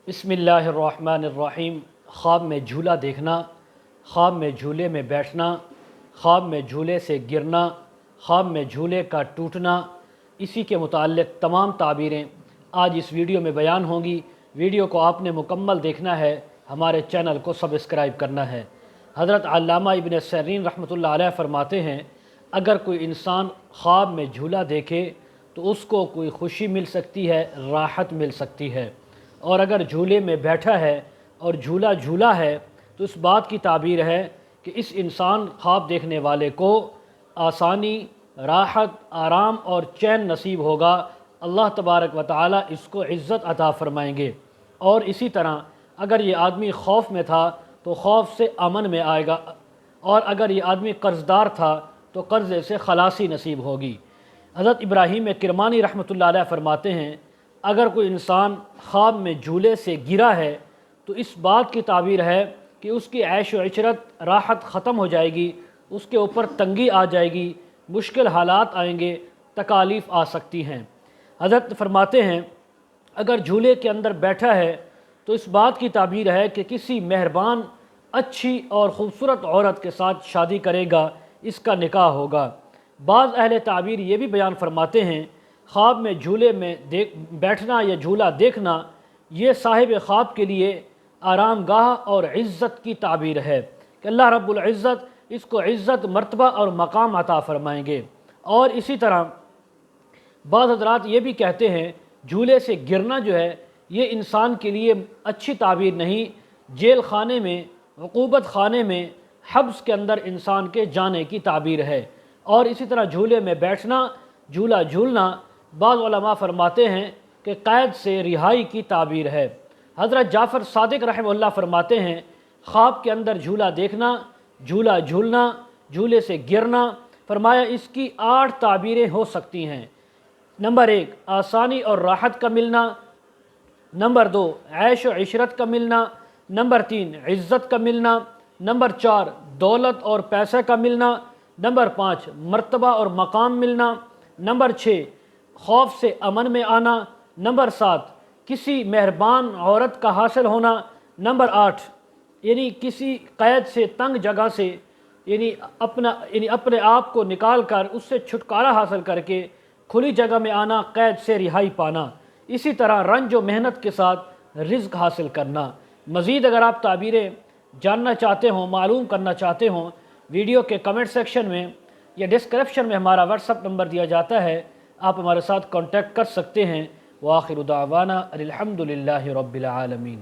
बिस्मिल्लाहिर्रहमानिर्रहीम। ख्वाब में झूला देखना, ख्वाब में झूले में बैठना, ख्वाब में झूले से गिरना, ख्वाब में झूले का टूटना, इसी के मुताल्लिक़ तमाम ताबीरें आज इस वीडियो में बयान होंगी। वीडियो को आपने मुकम्मल देखना है, हमारे चैनल को सब्सक्राइब करना है। हज़रत अल्लामा इब्न सिरीन रहमतुल्लाह अलैह फरमाते हैं, अगर कोई इंसान ख्वाब में झूला देखे तो उसको कोई खुशी मिल सकती है, राहत मिल सकती है। और अगर झूले में बैठा है और झूला झूला है तो इस बात की ताबीर है कि इस इंसान ख्वाब देखने वाले को आसानी, राहत, आराम और चैन नसीब होगा। अल्लाह तबारक व तआला इसको इज़्ज़त अता फ़रमाएंगे। और इसी तरह अगर ये आदमी खौफ में था तो खौफ से अमन में आएगा, और अगर ये आदमी कर्ज़दार था तो कर्ज़े से खलासी नसीब होगी। हज़रत इब्राहीम किरमानी रहमतुल्लाह अलैह फरमाते हैं, अगर कोई इंसान ख्वाब में झूले से गिरा है तो इस बात की ताबीर है कि उसकी ऐश व इशरत, राहत ख़त्म हो जाएगी, उसके ऊपर तंगी आ जाएगी, मुश्किल हालात आएंगे, तकालीफ़ आ सकती हैं। हज़रत फरमाते हैं, अगर झूले के अंदर बैठा है तो इस बात की ताबीर है कि किसी मेहरबान, अच्छी और ख़ूबसूरत औरत के साथ शादी करेगा, इसका निकाह होगा। बाज़ अहले ताबीर ये भी बयान फरमाते हैं, ख्वाब में झूले में बैठना या झूला देखना ये साहिब ख्वाब के लिए आरामगाह और इज़्ज़त की ताबीर है कि अल्लाह रब्बुल इज़्ज़त इसको इज़्ज़त, मर्तबा और मकाम अता फ़रमाएंगे। और इसी तरह बाज़ हज़रात ये भी कहते हैं, झूले से गिरना जो है ये इंसान के लिए अच्छी ताबीर नहीं, जेल खाने में, उक़ूबत खाने में, हब्स के अंदर इंसान के जाने की ताबीर है। और इसी तरह झूले में बैठना, झूला झूलना बाज़ उलमा फरमाते हैं कि क़ैद से रिहाई की ताबीर है। हज़रत जाफ़र सादिक़ रहमतुल्लाह फरमाते हैं, ख्वाब के अंदर झूला देखना, झूला झूलना, झूले से गिरना, फरमाया इसकी 8 ताबीरें हो सकती हैं। नंबर 1 आसानी और राहत का मिलना, नंबर 2 ऐश व इशरत का मिलना, नंबर 3 इज़्ज़त का मिलना, नंबर 4 दौलत और पैसे का मिलना, नंबर 5 मर्तबा और मकाम मिलना, नंबर 6 खौफ से अमन में आना, नंबर 7 किसी मेहरबान औरत का हासिल होना, नंबर 8 यानी किसी क़ैद से, तंग जगह से अपने आप को निकाल कर उससे छुटकारा हासिल करके खुली जगह में आना, क़ैद से रिहाई पाना। इसी तरह रंज व मेहनत के साथ रिज़्क़ हासिल करना। मज़ीद अगर आप ताबीरें जानना चाहते हों, मालूम करना चाहते हों, वीडियो के कमेंट सेक्शन में या डिस्क्रिप्शन में हमारा व्हाट्सअप नंबर दिया जाता है, आप हमारे साथ कांटेक्ट कर सकते हैं। व आखिर दावाना अनिल हम्दुलिल्लाहि रब्बिल आलमीन।